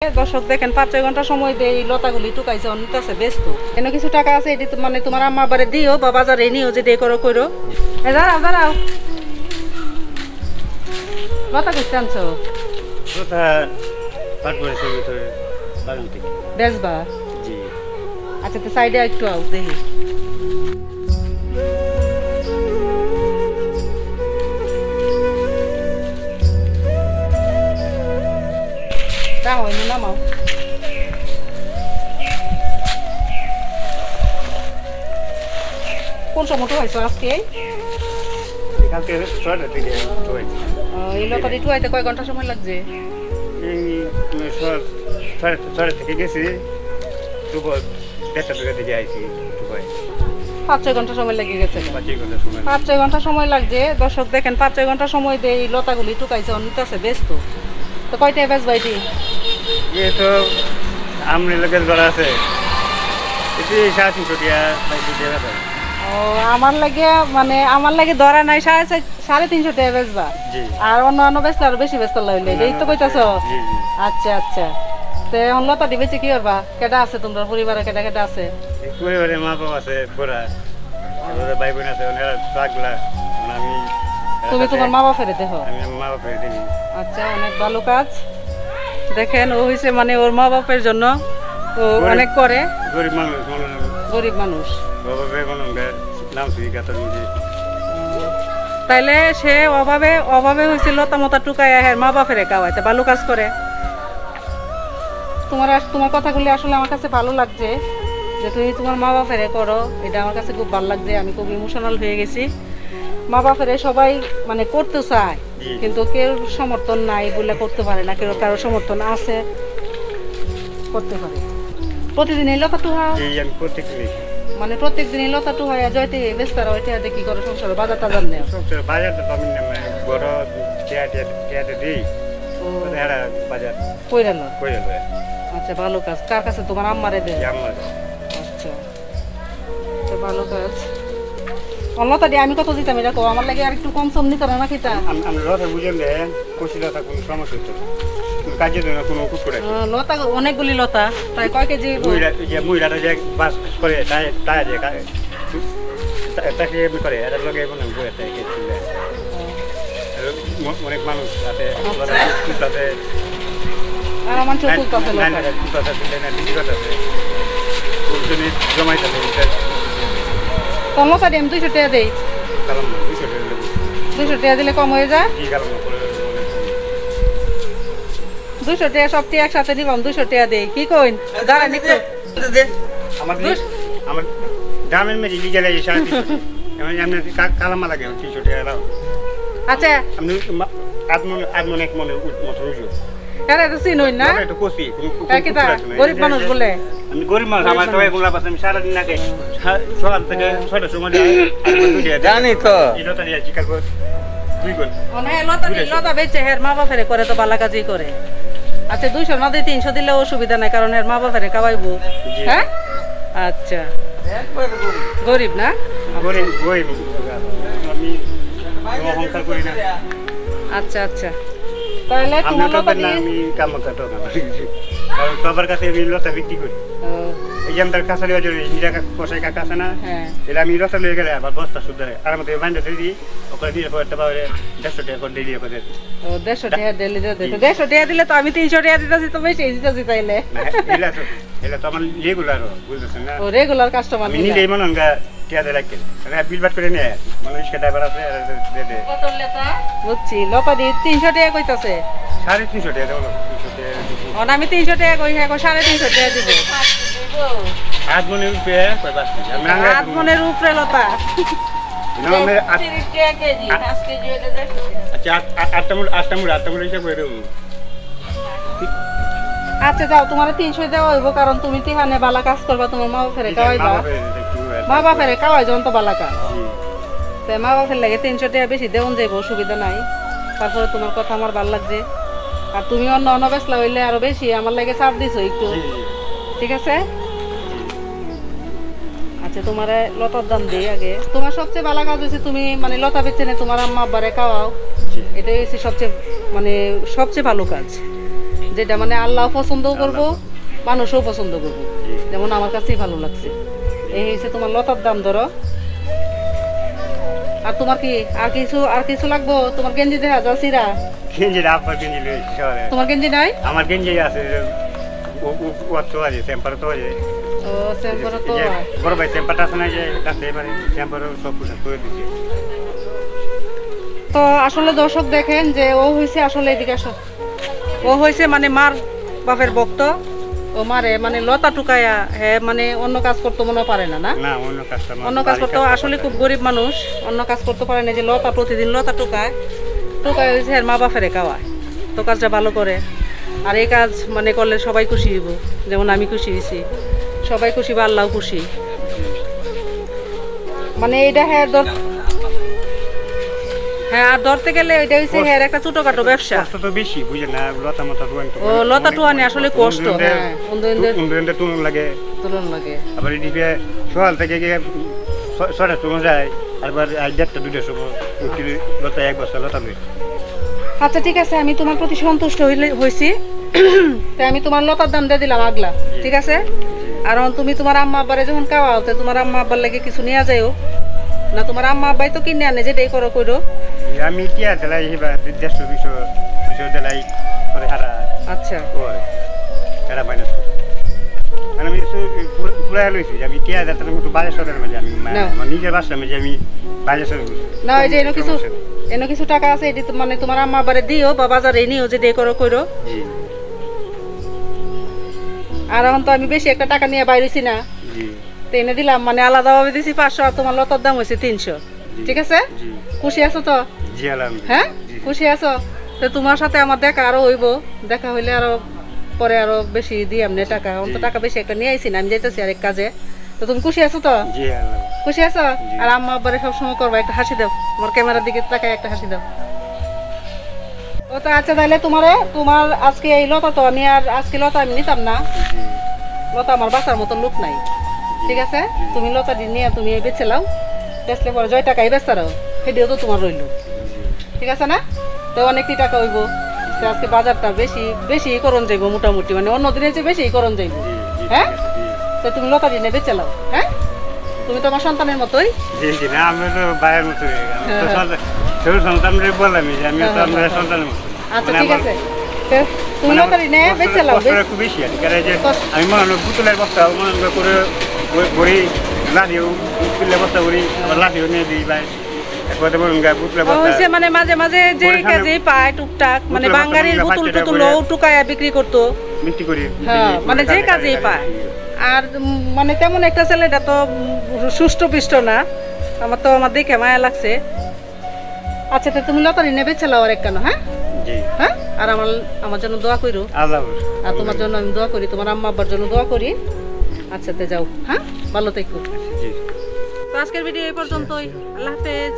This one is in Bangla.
দর্শক দেখেন 5-6 ঘন্টা সময় দিয়ে এই লতাগুলি টুকাইছে অনেকটাছে ব্যস্ত এনে কিছু টাকা আছে এটি মানে তোমার আম্মা বারে দিও বা বাজারে নিও যে করো করো দাঁড়াও দাঁড়াও লতা করতে আনছো বেচবা আচ্ছা তো সাইডে একটু আও দেখি দাও এনে নামাও কোন সময় হয়েছে আজকে এই লতাটি টুয়াইতে কয় ঘন্টা সময় লাগছে থেকে গেছি 5-6 ঘন্টা সময় লেগে গেছে 5-6 ঘন্টা সময় লাগছে দর্শক দেখেন 5-6 ঘন্টা সময় দিয়ে এই লতাগুলি টুকাইছে অনেকটাছে ব্যস্ত তো কয়টায় বেচবা এটি তো আমনি লোকের ঘর আছে এটি 350 টাকা ও আমার লাগে ধরা নাই 350 টাকা বেচবা আর অন্য বেচলে আরো বেশি বেচতে লাগলে এই তো কইতাছো আচ্ছা আচ্ছা তে এখন লতা দিবেছি কি করবা কেডা আছে তোমরা পরিবারে কেডা কেডা আছে পরিবারে মা বাবা আছে পুরা আমাদের ভাই বোন আছে ওনারা পাগলা আমি তুমি তোমার মা বাবা দেখো আমি মা বাবা দেখি আচ্ছা অনেক ভালো কাজ দেখেন ও হইছে মানে ওর মা বাবার জন্য ও অনেক করে গরিব মানুষ বাবা বেগনঙ্গে নাম সুইগাতার মধ্যে তাইলে সে অভাবে হইছিল লতা টুকায় আর মা বাপের খাওয়াইতে ভালো কাজ করে তোমার কথাগুলি আসলে আমার কাছে ভালো লাগছে যে তুমি তোমার মা বাপের করো এটা আমার কাছে খুব ভালো লাগছে আমি খুব ইমোশনাল হয়ে গেছি মা বাপের সবাই মানে করতে চায় কিন্তু কেউ সমর্থন নাই বলে করতে পারে না কেউ কারো সমর্থন আছে করতে পারে প্রতিদিন এই লতা টুহা মানে প্রত্যেক দিন এই লতা টুহা জয়তে বেস্তারা ওইটা দেখি করে সংসার বাজার টাজার নেয় বাজারটা তো আমি বড় টিয়াতে দিই বাজার কইরালো আচ্ছা ভালো কাজ কার কাছে তোমার আম্মারে দেয় আচ্ছা তো ভালো কাজ লতা দিয়ে আমি কত দিতাম এটা আমার লাগে আর একটু কম সম নিতে না খেতা আমি লতা বুঝলে কষি লতা কোনো সমস্যা হতো কাজে দেয় না কোনো কুকুর লতা অনেকগুলি লতা তাই কয় কেজি মহিলাটা যে বাস করে তাই যে তাকে করে এটা লগে বয়ে থাকে অনেক মানুষ আছে আর আমার চোখ তুলতাছে জমাইতে লতা দিয়ে আমি 200 টাকা দেই 200 টাকা দিলে কম হয়ে যায় 200 টাকা সবটি একসাথে নিবাম 200 টাকা দেই কি কইন দাঁড়ান একটু আমার গ্রামের মেয়ে লিগে লাগে 350 কালামা লাগে 300 টাকা দাও আচ্ছা আমি আদমন এক মনে মতো রুজু আরে তো চিনই না এটা কোসি গরিব মানুষ বলে আমি গরিব মানুষ আমার তো এগুলা পাচ্ছি আমি সারা দিন আগে সকাল থেকে 6টার সময় জানি তো লতা দিয়ে চিকাল করে 2 গুণ লতা বেচে হের মা বাপের করে তো বালা কাজই করে আচ্ছা 200 না দিয়ে 300 দিলে অসুবিধা নাই কারণ এর মা বাপের খাওয়াইবো হ্যাঁ আচ্ছা গরিব না গরিব আমি অহংকার করি না আচ্ছা আচ্ছা তাহলে তোমার লতা দিয়ে আমি কাম করতে না কারণ সবার কাছে আমি লতা বিক্রি করি এই যে আমাদের কাছে লিয়ে যাবে নিরা কষাই কাকা আছে না এটা আমি লতা লিয়ে গেলে আবার বস্তা শুদ্ধ হয় আর আমাদের বান্ধে দিই ওখানে দিয়ে পড়তে পারে 150 টাকা করে দিলি ওখানে ও 150 টাকা দিলে 150 টাকা দিলে তো আমি 300 টাকা দিতেছি তো বেশি দিতেছি তাইলে এলা তো আমার রেগুলার বুঝছেন না ও রেগুলার কাস্টমার আমি নিজেই মনে হঙ্গা টিয়া দে লাগে মানে বিল বাট করে নিয়ে মানুষ কে ড্রাইভার আছে দে কত লতা বুঝছি লতা দিয়ে 300 টাকা কইতাছে 350 টাকা দাও 300 টাকা অন আমি 300 টাকা কই হ্যাঁ 350 টাকা দিব আজ মনে উপরে কই বাস আমি আজ মনের উপরে লতা না আমি 30 টাকা কেজি 5 কেজি হইলে 150 আচ্ছা আটটা মুড় হিসাব করে দেব আচ্ছা যাও তোমার 300 দেওয়া হইব কারণ তুমি তিহানে বালা কাজ করবা তোমার মা বাপের খাওয়াইবা মা বাপের খাওয়াই যখন তো বালা কাজ তো মা বাপের লাগে 300 টাকা বেশি দেওন যাইব অসুবিধা নাই তারপরে তোমার কথা আমার ভালো লাগছে আর তুমি অন্য বেচলা হইলে আরো বেশি আমার লাগে চাপ দিছো একটু ঠিক আছে আচ্ছা তোমার লতার দাম দিই আগে তোমার সবচেয়ে ভালো কাজ হচ্ছে তুমি মানে লতা বেচে নে তোমার আম্মা আব্বারে খাওয়াও এটাই হচ্ছে সবচেয়ে মানে সবচেয়ে ভালো কাজ যেটা মানে আল্লাহ পছন্দ করবো, মানুষও পছন্দ করবো, যেমন আমার কাছেই ভালো লাগছে। এই হচ্ছে তোমার লতার দাম ধরো। আর তোমার কি আর কিছু লাগবো? তোমার গেঞ্জি দেখা যাও সিরা। গেঞ্জি আপনার গেঞ্জি তোমার গেঞ্জি নাই? আমার গেঞ্জি আছে, ও তো আছে, টেম্পার তো আছে। ও সেম্পার তো বড় ভাই টেম্পারটা আছে না, যে কাছে এবারে টেম্পার সব পোশাক করে দিচ্ছে। তো আসলে দর্শক দেখেন যে ও হয়েছে আসলে এদিকে আসো, ও হয়েছে মানে মার বাপের ভক্ত। ও মারে মানে লতা টুকায়া হ্যাঁ মানে অন্য কাজ করতে মনে পারে না। না অন্য কাজ করতে আসলে খুব গরিব মানুষ, অন্য কাজ করতে পারে না। যে লতা প্রতিদিন লতা টুকায় হয়েছে আর মা বাপেরে খাওয়ায়, তো কাজটা ভালো করে। আর এই কাজ মানে করলে সবাই খুশি হইব, যেমন আমি খুশি হয়েছি, সবাই খুশি বা আল্লাহ খুশি। মানে এইটা হ্যাঁ আর ধরতে গেলে এটা হচ্ছে হ্যাঁ একটা ছোটখাটো ব্যবসা। বেশি বুঝেন না, লতা মতা ও লতা টুয়ানি আসলে কষ্ট। হ্যাঁ তুলন লাগে আবার এদিকে সকাল থেকে গিয়ে 6টার সময় যায়, আবার 1:30 2টার সময় লতা 1 বস্তা লতা নেই। আচ্ছা ঠিক আছে, আমি তোমার প্রতি সন্তুষ্ট হয়েছি, তাই আমি তোমার লতার দাম দিয়ে দিলাম আগলা, ঠিক আছে? আর তুমি তোমার আম্মা আব্বারে যখন খাওয়াও, তো তোমার আম্মা আব্বার লাগে কিছু নিয়ে যাইও না। তোমার আম্মা আব্বাই তো কিনে আনে, যেটাই করো কইরো। আমি কি আর দিলাই হিবা 150-200 দিলাই করে হারা। আচ্ছা করে এটা মাইনাস মানে আমি পুরা লইছি, আমি কি আর দিতাম একটু বাজে সদের মাঝে, আমি নিজের বাসার মাঝে আমি বাজে সদের না। এই যে এনো কিছু টাকা আছে, এটি মানে তোমার আম্মা আব্বারে দিও বা বাজারে নিও, যেটাই করো কইরো। জি। আর এখন তো আমি বেশি একটা টাকা নিয়ে বাইরেছি না, জি, তো এনে দিলাম মানে আলাদাভাবে দিছি 500, আর তোমার লতার দাম হয়েছে 300, ঠিক আছে? খুশি আছো তো? জি আলহামদুলিল্লাহ। হ্যাঁ খুশি আছো তো? তোমার সাথে আমার দেখা আরো হইব, দেখা হইলে আরো পরে আরো বেশি দিই এমনি টাকা। এখন তো টাকা বেশি একটা নিয়ে আইছি না, আমি যাইতেছি আরেক কাজে। তো তুমি খুশি আছো তো? জি আলহামদুলিল্লাহ। খুশি আছো? আর আম্মা আব্বারে সবসময় করবা একটা হাসি দাও, তোমার ক্যামেরার দিকে তাকায় একটা হাসি দাও। ও তো আচ্ছা, তাহলে তোমার আজকে এই লতা তো আমি আর আজকে লতা আমি নিতাম না, লতা আমার বাঁচার মতো লোক নাই, ঠিক আছে? তুমি লতা নিয়ে তুমি বেঁচে লাও, বেচলে পরে জয় টাকাই বেচারো, সেটিও তো তোমার রইল, ঠিক আছে না? তো অনেকটি টাকা হইব। তো আজকে বাজারটা বেশি করণ যাইব, মোটামুটি মানে অন্য দিনের চেয়ে বেশি করণ যাইব। হ্যাঁ তো তুমি লতা নিয়ে বেঁচে লাও। হ্যাঁ তুমি তো আমার সন্তানের মতোই। জি জি, না আমি তো ভাইয়ের মতোই, সন্তানরে বললাম যে আমি তো আপনার সন্তানের মতো। আচ্ছা ঠিক আছে, তুমি লতা নিয়ে বেঁচে লাও। খুব বেশি আর কি, আমি মনে হলো পুতুলের বস্তা মনে করে বড়ি লাঠিও পুতুলের বস্তা করি, আবার লাঠিও নিয়ে দিই ভাই। মানে মাঝে মাঝে যে কাজে পায় টুকটাক, মানে বাঙালির বোতল টুতুল টুকায়া বিক্রি করতো, বিক্রি করি। হ্যাঁ মানে যে কাজেই পায়। আর মানে তেমন একটা ছেলেটা তো সুষ্ঠ পিষ্ট না, আমার তো আমার দেখে মায়া লাগছে। আচ্ছা তো তুমি লতারি নেবে চালাও আর এক কেন? হ্যাঁ হ্যাঁ, আর আমার জন্য দোয়া করো। আর তোমার জন্য আমি দোয়া করি, তোমার আম্মা আব্বার জন্য দোয়া করি। আচ্ছা তে যাও, হ্যাঁ ভালো থেকো। তো আজকের ভিডিও এই পর্যন্তই, আল্লাহ হাফেজ।